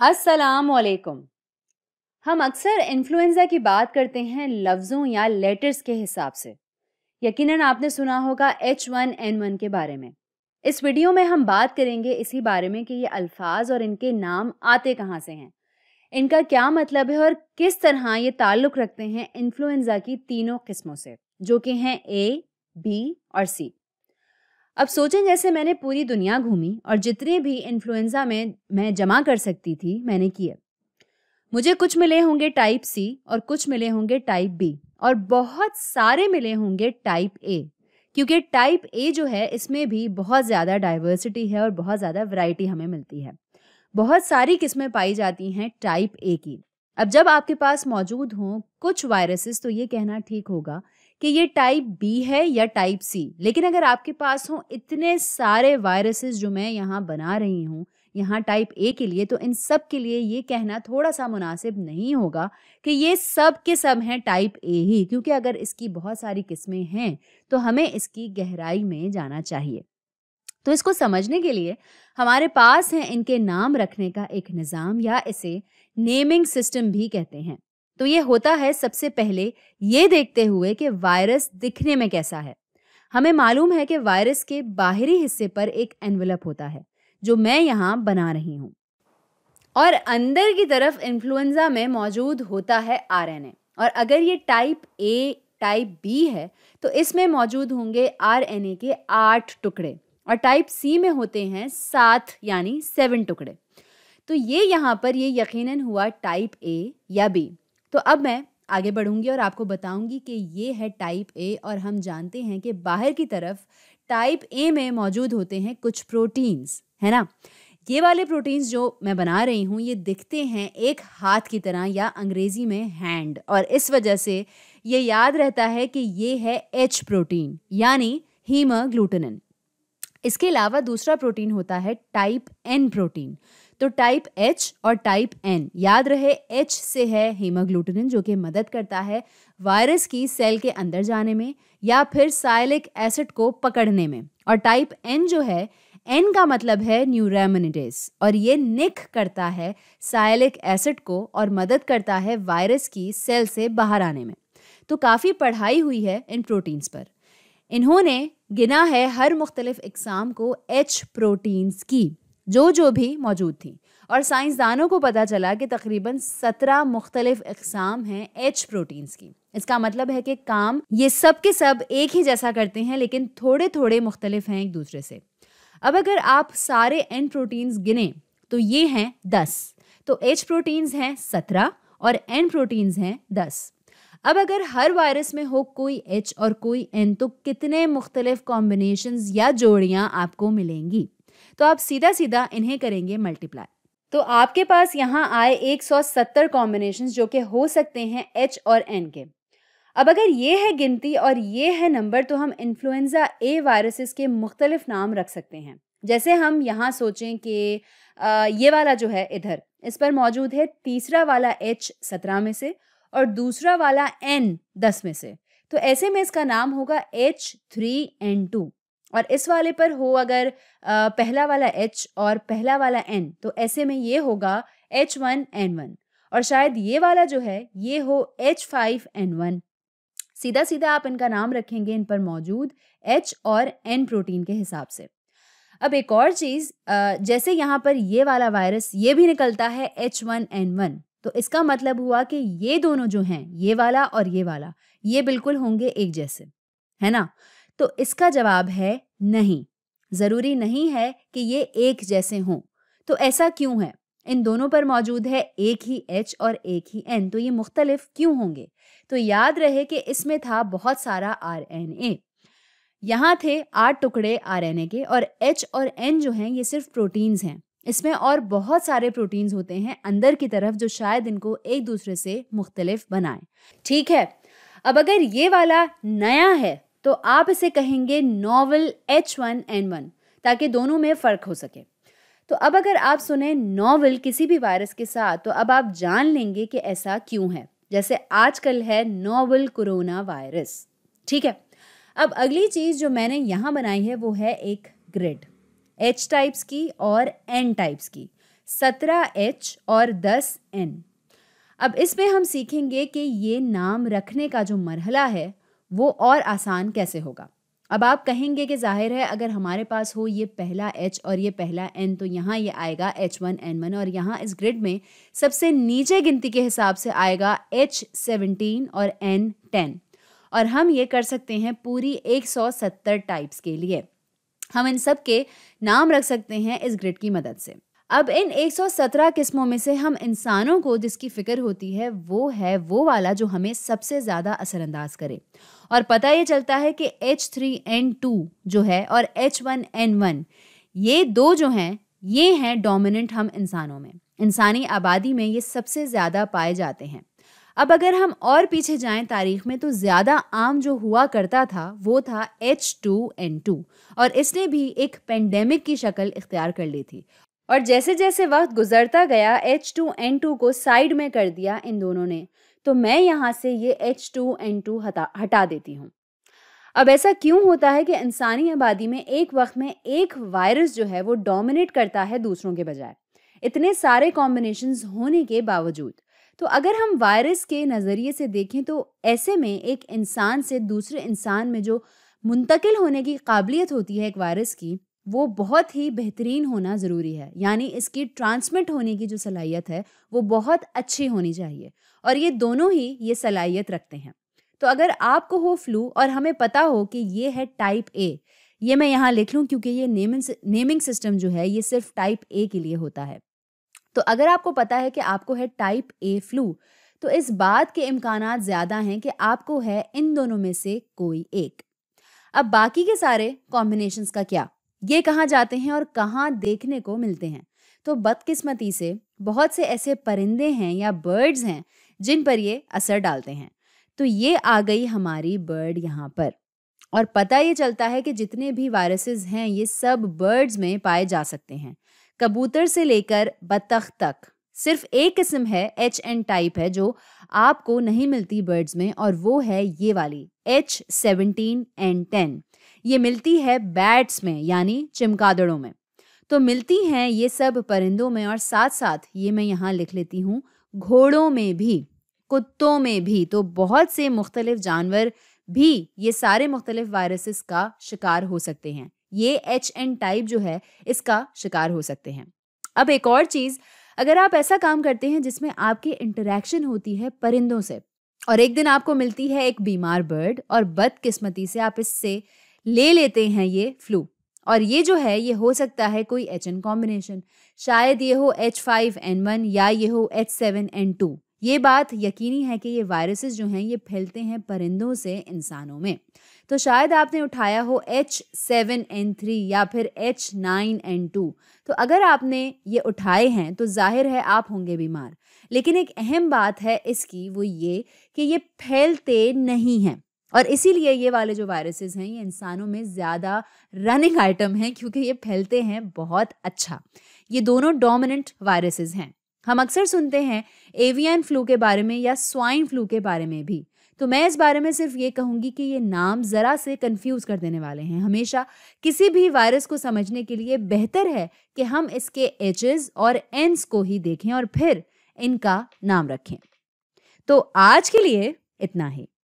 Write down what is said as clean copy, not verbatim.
अस्सलामुअलैकुम। हम अक्सर इन्फ्लुएंजा की बात करते हैं लफ्ज़ों या लेटर्स के हिसाब से। यकीनन आपने सुना होगा H1N1 के बारे में। इस वीडियो में हम बात करेंगे इसी बारे में कि ये अल्फाज और इनके नाम आते कहाँ से हैं, इनका क्या मतलब है और किस तरह ये ताल्लुक़ रखते हैं इन्फ्लुएंजा की तीनों किस्मों से, जो कि हैं ए, बी और सी। अब सोचें, जैसे मैंने पूरी दुनिया घूमी और जितने भी इन्फ्लुएंजा में मैं जमा कर सकती थी मैंने किए। मुझे कुछ मिले होंगे टाइप सी और कुछ मिले होंगे टाइप बी और बहुत सारे मिले होंगे टाइप ए, क्योंकि टाइप ए जो है इसमें भी बहुत ज़्यादा डाइवर्सिटी है और बहुत ज़्यादा वैरायटी हमें मिलती है। बहुत सारी किस्में पाई जाती हैं टाइप ए की। अब जब आपके पास मौजूद हों कुछ वायरसेस तो ये कहना ठीक होगा कि ये टाइप बी है या टाइप सी, लेकिन अगर आपके पास हों इतने सारे वायरसेस जो मैं यहाँ बना रही हूँ यहाँ टाइप ए के लिए, तो इन सब के लिए ये कहना थोड़ा सा मुनासिब नहीं होगा कि ये सब के सब हैं टाइप ए ही, क्योंकि अगर इसकी बहुत सारी किस्में हैं तो हमें इसकी गहराई में जाना चाहिए। तो इसको समझने के लिए हमारे पास है इनके नाम रखने का एक निज़ाम, या इसे नेमिंग सिस्टम भी कहते हैं। तो ये होता है सबसे पहले ये देखते हुए कि वायरस दिखने में कैसा है। हमें मालूम है कि वायरस के बाहरी हिस्से पर एक एनवेलप होता है जो मैं यहाँ बना रही हूँ, और अंदर की तरफ इन्फ्लुएंजा में मौजूद होता है आरएनए। और अगर ये टाइप ए टाइप बी है तो इसमें मौजूद होंगे आरएनए के 8 टुकड़े, और टाइप सी में होते हैं 7 यानी 7 टुकड़े। तो ये यहाँ पर ये यकीनन हुआ टाइप ए या बी। तो अब मैं आगे बढ़ूंगी और आपको बताऊंगी कि ये है टाइप ए, और हम जानते हैं कि बाहर की तरफ टाइप ए में मौजूद होते हैं कुछ प्रोटीन्स, है ना। ये वाले प्रोटीन्स जो मैं बना रही हूँ ये दिखते हैं एक हाथ की तरह, या अंग्रेजी में हैंड, और इस वजह से ये याद रहता है कि ये है एच प्रोटीन यानी हीमोग्लूटिनिन। इसके अलावा दूसरा प्रोटीन होता है टाइप एन प्रोटीन। तो टाइप एच और टाइप एन, याद रहे एच से है हीमोग्लूटिनिन जो कि मदद करता है वायरस की सेल के अंदर जाने में या फिर साइलिक एसिड को पकड़ने में, और टाइप एन जो है, एन का मतलब है न्यूरामिनिडेज, और ये निक करता है साइलिक एसिड को और मदद करता है वायरस की सेल से बाहर आने में। तो काफ़ी पढ़ाई हुई है इन प्रोटीन्स पर। इन्होंने गिना है हर मुख्तलिफ इकसाम को एच प्रोटीन्स की जो भी मौजूद थी, और साइंसदानों को पता चला कि तकरीबन 17 मुख्तलिफ इकसाम हैं एच प्रोटीन्स की। इसका मतलब है कि काम ये सब के सब एक ही जैसा करते हैं, लेकिन थोड़े थोड़े मुख्तलिफ हैं एक दूसरे से। अब अगर आप सारे एन प्रोटीन्स गिने तो ये हैं 10। तो एच प्रोटीन्स हैं 17 और एन प्रोटीन्स हैं 10। अब अगर हर वायरस में हो कोई एच और कोई एन तो कितने मुख्तलिफ कॉम्बिनेशंस या जोड़ियां आपको मिलेंगी। तो आप सीधा सीधा इन्हें करेंगे मल्टीप्लाई। तो आपके पास यहाँ आए 170 कॉम्बिनेशंस जो कि हो सकते हैं एच और एन के। अब अगर ये है गिनती और ये है नंबर, तो हम इन्फ्लुएंजा ए वायरसेस के मुख्तलिफ नाम रख सकते हैं। जैसे हम यहाँ सोचें कि ये वाला जो है इधर, इस पर मौजूद है तीसरा वाला एच 17 में से और दूसरा वाला एन 10 में से, तो ऐसे में इसका नाम होगा H3N2। और इस वाले पर हो अगर पहला वाला H और पहला वाला N, तो ऐसे में ये होगा H1N1। और शायद ये वाला जो है ये हो H5N1। सीधा सीधा आप इनका नाम रखेंगे इन पर मौजूद H और N प्रोटीन के हिसाब से। अब एक और चीज़, जैसे यहाँ पर ये वाला वायरस ये भी निकलता है H1N1, तो इसका मतलब हुआ कि ये दोनों जो हैं, ये वाला और ये वाला, ये बिल्कुल होंगे एक जैसे, है ना। तो इसका जवाब है नहीं, ज़रूरी नहीं है कि ये एक जैसे हों। तो ऐसा क्यों है? इन दोनों पर मौजूद है एक ही H और एक ही N, तो ये मुख्तलिफ क्यों होंगे? तो याद रहे कि इसमें था बहुत सारा RNA। यहाँ थे 8 टुकड़े RNA के, और H और N जो हैं ये सिर्फ प्रोटीन्स हैं। इसमें और बहुत सारे प्रोटीन्स होते हैं अंदर की तरफ जो शायद इनको एक दूसरे से मुख्तलिफ बनाएं। ठीक है, अब अगर ये वाला नया है तो आप इसे कहेंगे नॉवल H1N1, ताकि दोनों में फ़र्क हो सके। तो अब अगर आप सुने नॉवल किसी भी वायरस के साथ, तो अब आप जान लेंगे कि ऐसा क्यों है। जैसे आजकल है नॉवल कोरोना वायरस। ठीक है, अब अगली चीज़ जो मैंने यहाँ बनाई है वो है एक ग्रिड, H टाइप्स की और N टाइप्स की। 17H और 10N। अब इसमें हम सीखेंगे कि ये नाम रखने का जो मरहला है वो और आसान कैसे होगा। अब आप कहेंगे कि जाहिर है अगर हमारे पास हो ये पहला H और ये पहला N तो यहाँ ये आएगा H1N1 और यहाँ इस ग्रिड में सबसे नीचे गिनती के हिसाब से आएगा H17 और N10। और हम ये कर सकते हैं पूरी 170 टाइप्स के लिए। हम इन सब के नाम रख सकते हैं इस ग्रिड की मदद से। अब इन 117 किस्मों में से हम इंसानों को जिसकी फिक्र होती है वो वाला जो हमें सबसे ज़्यादा असरअंदाज करे। और पता ये चलता है कि H3N2 जो है और H1N1 ये दो जो हैं ये हैं डोमिनेंट हम इंसानों में। इंसानी आबादी में ये सबसे ज़्यादा पाए जाते हैं। अब अगर हम और पीछे जाएं तारीख में तो ज़्यादा आम जो हुआ करता था वो था H2N2 और इसने भी एक पेंडेमिक की शक्ल इख्तियार कर ली थी। और जैसे जैसे वक्त गुजरता गया H2N2 को साइड में कर दिया इन दोनों ने। तो मैं यहाँ से ये H2N2 हटा देती हूँ। अब ऐसा क्यों होता है कि इंसानी आबादी में एक वक्त में एक वायरस जो है वो डोमिनेट करता है दूसरों के बजाय, इतने सारे कॉम्बिनेशंस होने के बावजूद। तो अगर हम वायरस के नज़रिए से देखें तो ऐसे में एक इंसान से दूसरे इंसान में जो मुंतकिल होने की काबिलियत होती है एक वायरस की वो बहुत ही बेहतरीन होना ज़रूरी है। यानी इसकी ट्रांसमिट होने की जो सलाहियत है वो बहुत अच्छी होनी चाहिए और ये दोनों ही ये सलाहियत रखते हैं। तो अगर आपको हो फ्लू और हमें पता हो कि ये है टाइप ए, ये मैं यहाँ लिख लूँ क्योंकि ये नेमिंग सिस्टम जो है ये सिर्फ टाइप ए के लिए होता है। तो अगर आपको पता है कि आपको है टाइप ए फ्लू तो इस बात के इम्कानात ज़्यादा हैं कि आपको है इन दोनों में से कोई एक। अब बाकी के सारे कॉम्बिनेशंस का क्या, ये कहाँ जाते हैं और कहाँ देखने को मिलते हैं? तो बदकिस्मती से बहुत से ऐसे परिंदे हैं या बर्ड्स हैं जिन पर ये असर डालते हैं। तो ये आ गई हमारी बर्ड यहाँ पर। और पता ये चलता है कि जितने भी वायरसेस हैं ये सब बर्ड्स में पाए जा सकते हैं, कबूतर से लेकर बतख तक। सिर्फ एक किस्म है HN टाइप है जो आपको नहीं मिलती बर्ड्स में और वो है ये वाली H17N10। ये मिलती है बैट्स में यानी चमगादड़ों में। तो मिलती हैं ये सब परिंदों में और साथ साथ ये मैं यहाँ लिख लेती हूँ घोड़ों में भी, कुत्तों में भी। तो बहुत से मुख्तलिफ जानवर भी ये सारे मुख्तलिफ वायरसेस का शिकार हो सकते हैं। ये HN टाइप जो है इसका शिकार हो सकते हैं। अब एक और चीज़, अगर आप ऐसा काम करते हैं जिसमें आपकी इंटरेक्शन होती है परिंदों से और एक दिन आपको मिलती है एक बीमार बर्ड और बदकिस्मती से आप इससे ले लेते हैं ये फ्लू, और ये जो है ये हो सकता है कोई HN कॉम्बिनेशन, शायद ये हो H5N1 या ये हो H7N2। ये बात यकीनी है कि ये वायरसेस जो हैं ये फैलते हैं परिंदों से इंसानों में। तो शायद आपने उठाया हो H7N3 या फिर H9N2। तो अगर आपने ये उठाए हैं तो जाहिर है आप होंगे बीमार। लेकिन एक अहम बात है इसकी वो ये कि ये फैलते नहीं हैं और इसीलिए ये वाले जो वायरसेस हैं ये इंसानों में ज़्यादा रनिंग आइटम हैं क्योंकि ये फैलते हैं बहुत अच्छा। ये दोनों डोमिनेंट वायरसेस हैं। हम अक्सर सुनते हैं एवियन फ्लू के बारे में या स्वाइन फ्लू के बारे में भी। तो मैं इस बारे में सिर्फ ये कहूँगी कि ये नाम ज़रा से कंफ्यूज कर देने वाले हैं। हमेशा किसी भी वायरस को समझने के लिए बेहतर है कि हम इसके H's और N's को ही देखें और फिर इनका नाम रखें। तो आज के लिए इतना ही।